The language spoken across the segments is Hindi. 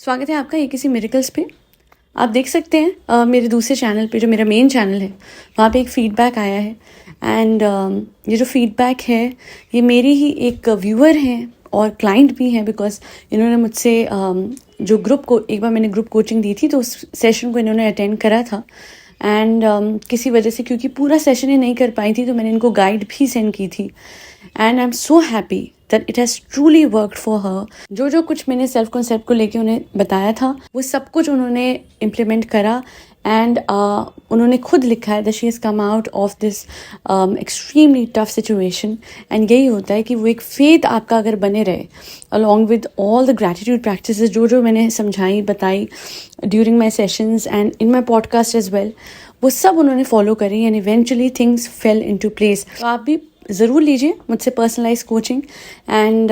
स्वागत है आपका ये किसी मिरेकल्स पे। आप देख सकते हैं मेरे दूसरे चैनल पे, जो मेरा मेन चैनल है, वहाँ पे एक फ़ीडबैक आया है। एंड ये जो फ़ीडबैक है ये मेरी ही एक व्यूअर हैं और क्लाइंट भी हैं, बिकॉज इन्होंने मुझसे जो एक बार मैंने ग्रुप कोचिंग दी थी, तो उस सेशन को इन्होंने अटेंड करा था। एंड किसी वजह से, क्योंकि पूरा सेशन ही नहीं कर पाई थी, तो मैंने इनको गाइड भी सेंड की थी। And I am so happy that it has truly worked for her. जो कुछ मैंने सेल्फ कॉन्सेप्ट को लेके उन्हें बताया था, वो सब कुछ उन्होंने इम्प्लीमेंट करा। एंड उन्होंने खुद लिखा है that she has come out of this extremely tough situation. And यही होता है कि वो एक फेथ आपका अगर बने रहे, along with all the gratitude practices जो मैंने समझाई बताई during my sessions and in my podcast as well, वो सब उन्होंने फॉलो करी and eventually things fell into place. तो आप भी ज़रूर लीजिए मुझसे पर्सनलाइज कोचिंग। एंड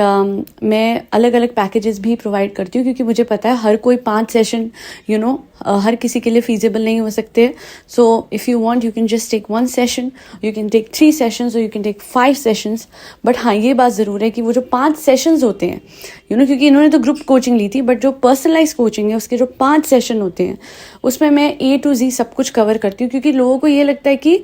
मैं अलग अलग पैकेजेस भी प्रोवाइड करती हूँ, क्योंकि मुझे पता है हर कोई 5 सेशन हर किसी के लिए फीजिबल नहीं हो सकते। So if you want you can just take 1 session, you can take 3 sessions, और you can take 5 sessions. But हाँ, ये बात ज़रूर है कि वो जो 5 सेशंस होते हैं, क्योंकि इन्होंने तो ग्रुप कोचिंग ली थी, बट जो पर्सनलाइज कोचिंग है उसके जो 5 सेशन होते हैं, उसमें मैं A to Z सब कुछ कवर करती हूँ। क्योंकि लोगों को ये लगता है कि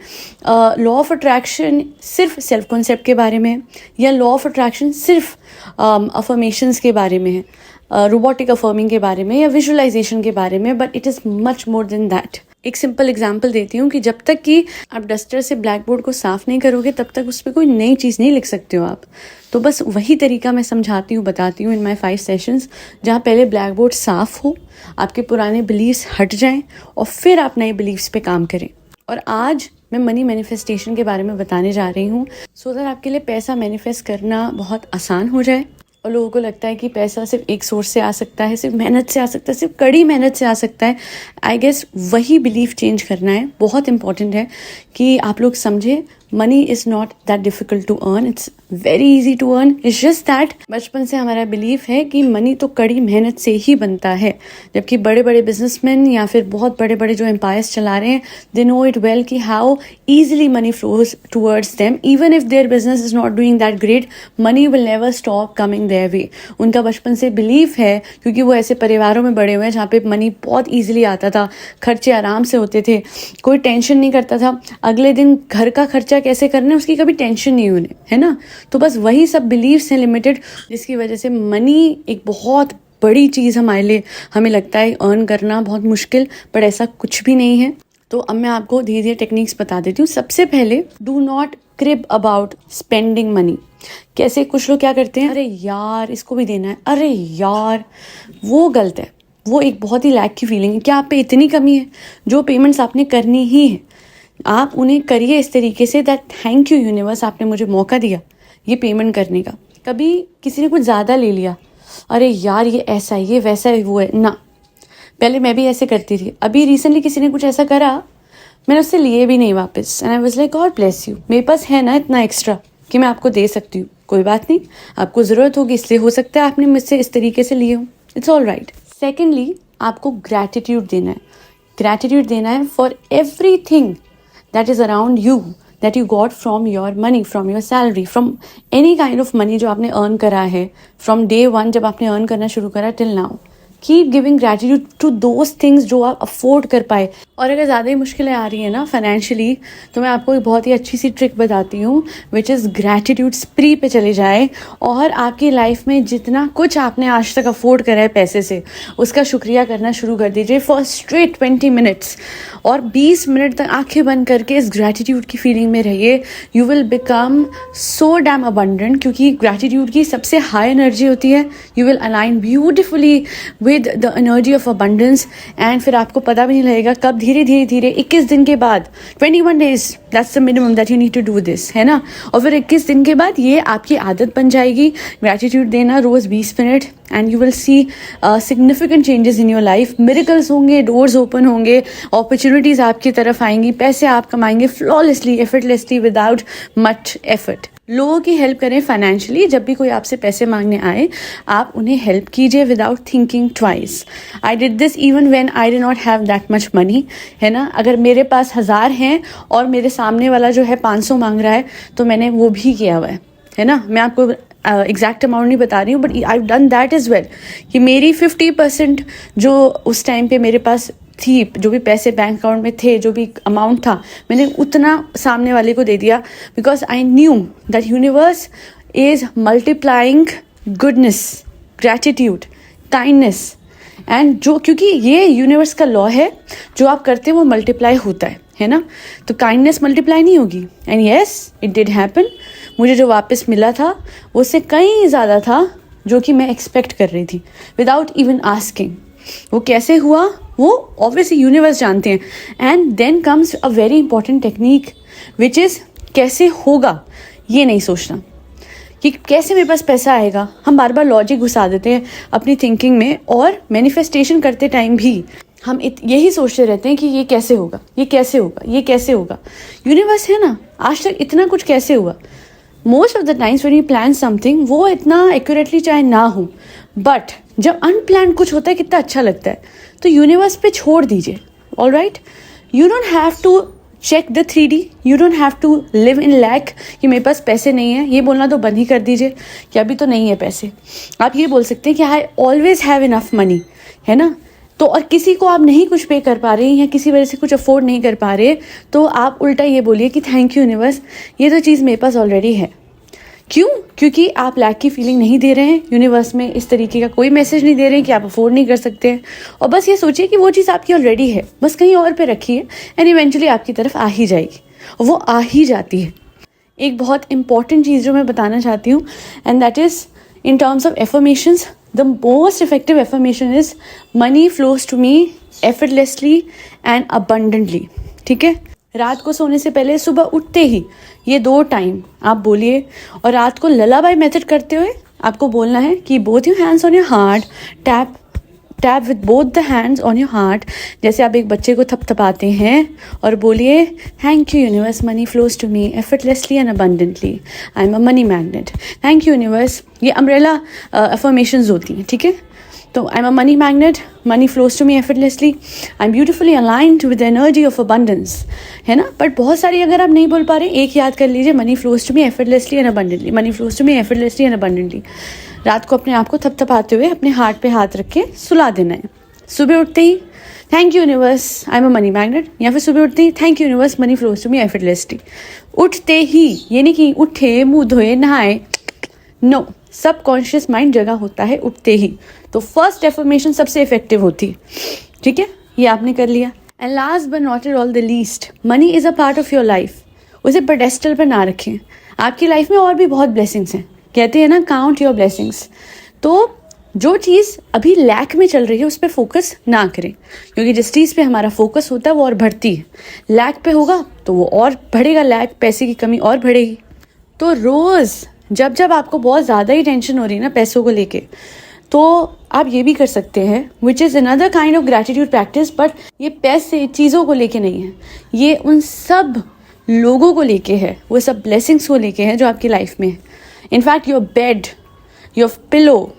लॉ ऑफ अट्रैक्शन सिर्फ सेल्फ कॉन्सेप्ट के बारे में है, या लॉ ऑफ अट्रैक्शन सिर्फ अफर्मेशंस के बारे में है, रोबोटिक अफर्मिंग के बारे में, या विजुअलाइजेशन के बारे में। But it is much more than that. एक सिंपल एग्जांपल देती हूँ कि जब तक कि आप डस्टर से ब्लैक बोर्ड को साफ नहीं करोगे, तब तक उस पर कोई नई चीज़ नहीं लिख सकते हो आप। तो बस वही तरीका मैं समझाती हूँ, बताती हूँ इन माई 5 सेशंस, जहाँ पहले ब्लैक बोर्ड साफ हो, आपके पुराने बिलीव्स हट जाएं, और फिर आप नए बिलीव्स पे काम करें। और आज मैं मनी मैनिफेस्टेशन के बारे में बताने जा रही हूँ, सो दैट आपके लिए पैसा मैनिफेस्ट करना बहुत आसान हो जाए। और लोगों को लगता है कि पैसा सिर्फ एक सोर्स से आ सकता है, सिर्फ मेहनत से आ सकता है, सिर्फ कड़ी मेहनत से आ सकता है। आई गेस वही बिलीफ चेंज करना है। बहुत इंपॉर्टेंट है कि आप लोग समझे, money is not that difficult to earn, it's very easy to earn. It's just that बचपन से हमारा बिलीफ है कि मनी तो कड़ी मेहनत से ही बनता है। जबकि बड़े बड़े बिजनेसमैन या फिर बहुत बड़े बड़े जो एम्पायर्स चला रहे हैं, दे नो इट वेल कि how easily money flows towards them. Even if their business is not doing that great, money will never stop coming their way. उनका बचपन से बिलीफ है, क्योंकि वो ऐसे परिवारों में बड़े हुए हैं जहाँ पे मनी बहुत ईजिली आता था, खर्चे आराम से होते थे, कोई टेंशन नहीं करता था। अगले दिन घर का खर्चा कैसे करना है उसकी कभी टेंशन नहीं उन्हें, है ना। तो बस वही सब बिलीव्स हैं लिमिटेड, जिसकी वजह से मनी एक बहुत बड़ी चीज़ हमारे लिए, हमें लगता है अर्न करना बहुत मुश्किल, पर ऐसा कुछ भी नहीं है। तो अब मैं आपको धीरे धीरे टेक्निक्स बता देती हूँ। सबसे पहले, do not crib about spending money. कैसे कुछ लोग क्या करते हैं, अरे यार इसको भी देना है, अरे यार, वो गलत है। वो एक बहुत ही लैक की फीलिंग है। क्या आप पे इतनी कमी है? जो पेमेंट्स आपने करनी ही है, आप उन्हें करिए इस तरीके say that thank you universe, आपने मुझे मौका दिया ये पेमेंट करने का। कभी किसी ने कुछ ज़्यादा ले लिया, अरे यार ये ऐसा है, ये वैसा है, वो है ना। पहले मैं भी ऐसे करती थी। अभी रिसेंटली किसी ने कुछ ऐसा करा, मैंने उससे लिए भी नहीं वापस। And I was like God bless you, मेरे पास है ना इतना एक्स्ट्रा कि मैं आपको दे सकती हूँ। कोई बात नहीं, आपको ज़रूरत होगी इसलिए हो सकता है आपने मुझसे इस तरीके से लिए हो, इट्स ऑल राइट। सेकेंडली, आपको ग्रैटिट्यूड देना है। ग्रैटिट्यूड देना है for every thing that is around you, that you got from your money, from your salary, from any kind of money जो आपने earn करा है from day one, जब आपने earn करना शुरू करा till now. Keep giving gratitude to those things जो आप अफोर्ड कर पाए। और अगर ज़्यादा ही मुश्किलें आ रही हैं ना फाइनेंशियली, तो मैं आपको एक बहुत ही अच्छी सी ट्रिक बताती हूँ, विच इज़ ग्रैटिट्यूड स्प्री पे चले जाए, और आपकी लाइफ में जितना कुछ आपने आज तक अफोर्ड करा है पैसे से, उसका शुक्रिया करना शुरू कर दीजिए फॉर स्ट्रेट 20 मिनट्स। और 20 मिनट तक आंखें बंद करके इस ग्रैटिट्यूड की फीलिंग में रहिए। You will become so damn abundant, क्योंकि ग्रैटिट्यूड की सबसे हाई एनर्जी होती है। You will align beautifully with the energy of abundance, and फिर आपको पता भी नहीं लगेगा कब धीरे धीरे धीरे 21 दिन के बाद, 21 days, that's the minimum that you need to do this, है ना। और फिर 21 दिन के बाद ये आपकी आदत बन जाएगी ग्रैटिट्यूड देना रोज़ 20 minute, and you will see significant changes in your life. Miracles होंगे, डोर्स ओपन होंगे, अपॉर्चुनिटीज़ आपकी तरफ आएंगी, पैसे आप कमाएंगे flawlessly, effortlessly, without much effort. लोगों की हेल्प करें फाइनेंशियली। जब भी कोई आपसे पैसे मांगने आए, आप उन्हें हेल्प कीजिए without thinking twice. I did this even when I did not have that much money, है ना। अगर मेरे पास 1000 हैं और मेरे सामने वाला जो है 500 मांग रहा है, तो मैंने वो भी किया हुआ है ना। मैं आपको एग्जैक्ट अमाउंट नहीं बता रही हूँ, but I done that is well, कि मेरी 50% जो उस टाइम पे मेरे पास थी, जो भी पैसे बैंक अकाउंट में थे, जो भी अमाउंट था, मैंने उतना सामने वाले को दे दिया, because I knew that universe is multiplying goodness, gratitude, kindness, and जो, क्योंकि ये यूनिवर्स का लॉ है, जो आप करते हैं वो मल्टीप्लाई होता है ना, तो काइंडनेस मल्टीप्लाई नहीं होगी। And yes, it did happen. मुझे जो वापस मिला था वो उससे कहीं ज़्यादा था जो कि मैं एक्सपेक्ट कर रही थी, विदाउट इवन आस्किंग। वो कैसे हुआ वो ऑब्वियसली यूनिवर्स जानते हैं। And then comes a very important technique which is, कैसे होगा ये नहीं सोचना कि कैसे मेरे पास पैसा आएगा। हम बार बार लॉजिक घुसा देते हैं अपनी थिंकिंग में, और मैनिफेस्टेशन करते टाइम भी हम यही सोचते रहते हैं कि ये कैसे होगा, ये कैसे होगा, ये कैसे होगा। यूनिवर्स है ना, आज तक इतना कुछ कैसे हुआ। Most of the times when you plan something, वो इतना एक्यूरेटली चाहे ना हो, बट जब अनप्लान कुछ होता है कितना अच्छा लगता है। तो यूनिवर्स पे छोड़ दीजिए, all right. You don't have to check the 3D, you don't have to live in lack, कि मेरे पास पैसे नहीं है। ये बोलना तो बंद ही कर दीजिए कि अभी तो नहीं है पैसे। आप ये बोल सकते हैं कि I always have enough money, है ना। तो और किसी को आप नहीं कुछ पे कर पा रहे हैं या किसी वजह से कुछ अफोर्ड नहीं कर पा रहे, तो आप उल्टा ये बोलिए कि थैंक यू यूनिवर्स, ये तो चीज़ मेरे पास ऑलरेडी है। क्यों? क्योंकि आप लैक की फीलिंग नहीं दे रहे हैं, यूनिवर्स में इस तरीके का कोई मैसेज नहीं दे रहे हैं कि आप अफोर्ड नहीं कर सकते हैं। और बस ये सोचिए कि वो चीज़ आपकी ऑलरेडी है, बस कहीं और पे रखिए, एंड इवेंचुअली आपकी तरफ आ ही जाएगी, और वो आ ही जाती है। एक बहुत इंपॉर्टेंट चीज़ जो मैं बताना चाहती हूँ, and that is in terms of affirmations, the most effective affirmation is money flows to me effortlessly and abundantly. ठीक है, रात को सोने से पहले, सुबह उठते ही, ये 2 टाइम आप बोलिए। और रात को ललाबाई मेथड करते हुए आपको बोलना है कि both your hands on your heart, tap with both the hands on your heart, जैसे आप एक बच्चे को थपथपाते हैं, और बोलिए thank you universe, money flows to me effortlessly and abundantly, I am a money magnet. Thank you universe, ये अम्ब्रेला अफर्मेशंस होती हैं। ठीक है, तो I am a money magnet, money flows to me effortlessly, I am beautifully aligned with the energy of abundance, है ना। बट बहुत सारी अगर आप नहीं बोल पा रहे, एक याद कर लीजिए, money flows to me effortlessly and abundantly, money flows to me effortlessly and abundantly. रात को अपने आप को थपथपाते हुए अपने हार्ट पे हाथ रख के सुला देना है। सुबह उठते ही thank you universe, I am a money magnet, या फिर सुबह उठते ही thank you universe, money flows to me effortlessly. उठते ही, ये नहीं कि उठे, मुंह धोए, नहाए, नो, सबकॉन्शियस माइंड जगह होता है उठते ही। तो फर्स्ट एफर्मेशन सबसे इफेक्टिव होती है। ठीक है, ये आपने कर लिया। And last but not at all the least, money is a part of your life. उसे पेडेस्टल पर ना रखें। आपकी लाइफ में और भी बहुत ब्लेसिंग्स हैं, कहते हैं ना, काउंट योर ब्लेसिंग्स। तो जो चीज़ अभी लैक में चल रही है उस पर फोकस ना करें, क्योंकि जिस चीज़ पे हमारा फोकस होता है वो और बढ़ती है। लैक पे होगा तो वो और बढ़ेगा, लैक, पैसे की कमी और बढ़ेगी। तो रोज़ जब आपको बहुत ज़्यादा ही टेंशन हो रही है ना पैसों को लेके, तो आप ये भी कर सकते हैं, which is another kind of gratitude practice. But ये पैसे चीज़ों को लेके नहीं है, ये उन सब लोगों को लेके है, वो सब ब्लेसिंग्स को लेके है जो आपकी लाइफ में है। In fact your bed, your pillow,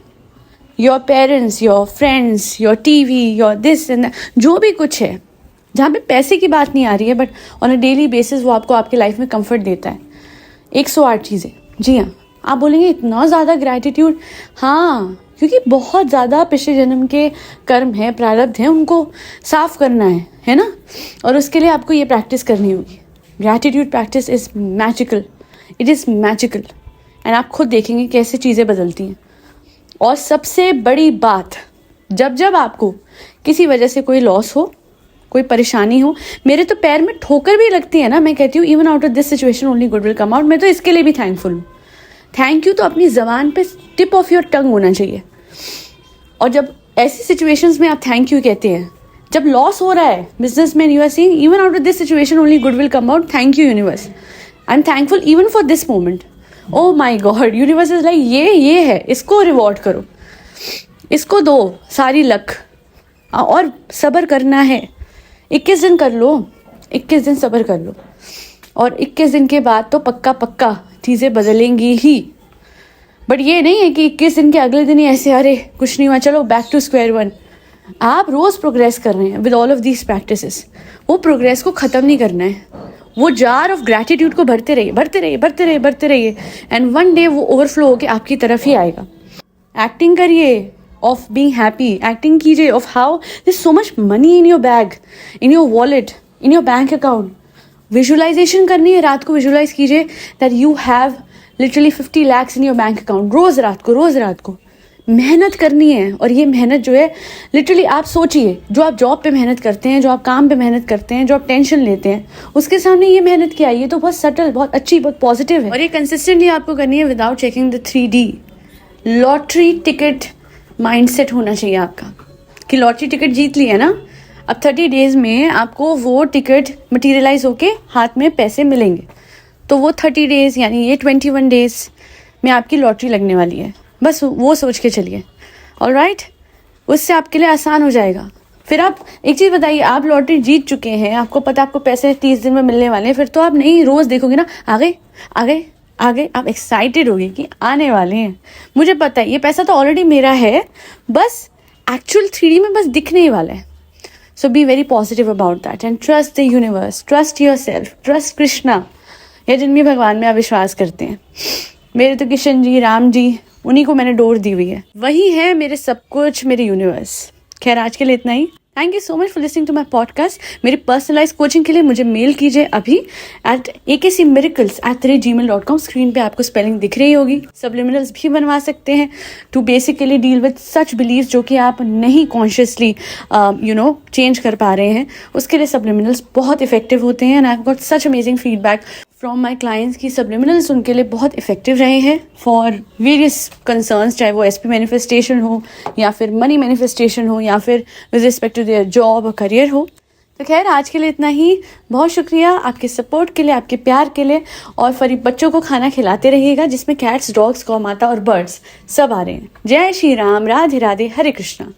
your parents, your friends, your TV, your this and that, जो भी कुछ है जहाँ पे पैसे की बात नहीं आ रही है, but on a daily basis वो आपको आपकी लाइफ में कंफर्ट देता है। 108 चीज़ें, जी हाँ। आप बोलेंगे इतना ज़्यादा ग्रैटिट्यूड, हाँ, क्योंकि बहुत ज़्यादा पिछले जन्म के कर्म है, प्रारब्ध हैं, उनको साफ करना है ना। और उसके लिए आपको ये प्रैक्टिस करनी होगी। Gratitude practice is magical, it is magical, and आप खुद देखेंगे कैसे चीज़ें बदलती हैं। और सबसे बड़ी बात, जब आपको किसी वजह से कोई लॉस हो, कोई परेशानी हो, मेरे तो पैर में ठोकर भी लगती है ना, मैं कहती हूँ even out of this situation only good will come out. मैं तो इसके लिए भी थैंकफुल हूँ। थैंक यू तो अपनी ज़बान पे टिप ऑफ योर टंग होना चाहिए। और जब ऐसी सिचुएशंस में आप थैंक यू कहते हैं, जब लॉस हो रहा है बिजनेस में, you are saying even out of this situation only good will come out, thank you universe, I am thankful even for this moment. Oh my God, universe is like ये है, इसको रिवॉर्ड करो, इसको दो सारी लक, और सब्र करना है। 21 दिन कर लो, 21 दिन सब्र कर लो, और 21 दिन के बाद तो पक्का चीज़ें बदलेंगी ही। बट ये नहीं है कि 21 दिन के अगले दिन ही ऐसे अरे कुछ नहीं हुआ, चलो बैक टू स्क्वायर वन। आप रोज़ प्रोग्रेस कर रहे हैं with all of these practices. वो प्रोग्रेस को ख़त्म नहीं करना है, वो जार ऑफ ग्रैटिट्यूड को भरते रहिए, भरते रहिए, भरते रहिए, भरते रहिए, एंड वन डे वो ओवरफ्लो होके आपकी तरफ ही आएगा। एक्टिंग करिए ऑफ बीइंग हैप्पी, एक्टिंग कीजिए of how there so much money in your bag, in your wallet, in your bank account. Visualisation करनी है, रात को विजुअलाइज कीजिए that you have literally 50 lakhs in your bank account. रोज रात को मेहनत करनी है। और ये मेहनत जो है लिटरली आप सोचिए, जो आप जॉब पे मेहनत करते हैं, जो आप काम पे मेहनत करते हैं, जो आप टेंशन लेते हैं, उसके सामने ये मेहनत क्या है? ये तो बहुत सटल, बहुत अच्छी, बहुत पॉजिटिव है। और ये कंसिस्टेंटली आपको करनी है without checking the 3D। Lottery ticket mindset होना चाहिए आपका कि लॉटरी टिकट जीत ली है ना, अब 30 days में आपको वो टिकट मटीरियलाइज होके हाथ में पैसे मिलेंगे। तो वो 30 days यानी ये 21 days में आपकी लॉटरी लगने वाली है। बस वो सोच के चलिए, ऑलराइट। उससे आपके लिए आसान हो जाएगा। फिर आप एक चीज़ बताइए, आप लॉटरी जीत चुके हैं, आपको पता आपको पैसे 30 दिन में मिलने वाले हैं, फिर तो आप नहीं रोज़ देखोगे ना आगे आगे आगे, आप एक्साइटेड होगे कि आने वाले हैं। मुझे पता है ये पैसा तो ऑलरेडी मेरा है, बस एक्चुअल 3D में बस दिखने ही वाला है। So be very positive about that and trust the universe, trust yourself, trust Krishna या जिन भी भगवान में आप विश्वास करते हैं। मेरे तो किशन जी, राम जी, उन्हीं को मैंने डोर दी हुई है, वही है मेरे सब कुछ, मेरे यूनिवर्स। खैर आज के लिए इतना ही। Thank you so much for listening to my podcast. मेरी पर्सनलाइज कोचिंग के लिए मुझे मेल कीजिए अभी at akcmiracles@gmail.com। स्क्रीन पे आपको स्पेलिंग दिख रही होगी। सब्लिमिनल्स भी बनवा सकते हैं to basically deal with such believes जो कि आप नहीं कॉन्शियसली चेंज कर पा रहे हैं। उसके लिए सब्लिमिनल्स बहुत इफेक्टिव होते हैं and I have got such amazing feedback from my clients की सब्लिमिनल्स उनके लिए बहुत इफेक्टिव रहे हैं फॉर वेरियस कंसर्न्स, चाहे वो SP मैनिफेस्टेशन हो या फिर मनी मैनिफेस्टेशन हो या फिर with respect to their job और करियर हो। तो खैर आज के लिए इतना ही। बहुत शुक्रिया आपके सपोर्ट के लिए, आपके प्यार के लिए। और फरी बच्चों को खाना खिलाते रहिएगा जिसमें कैट्स, डॉग्स, गौ माता और बर्ड्स सब आ रहे हैं। जय श्री राम, राधे राधे, हरे कृष्णा।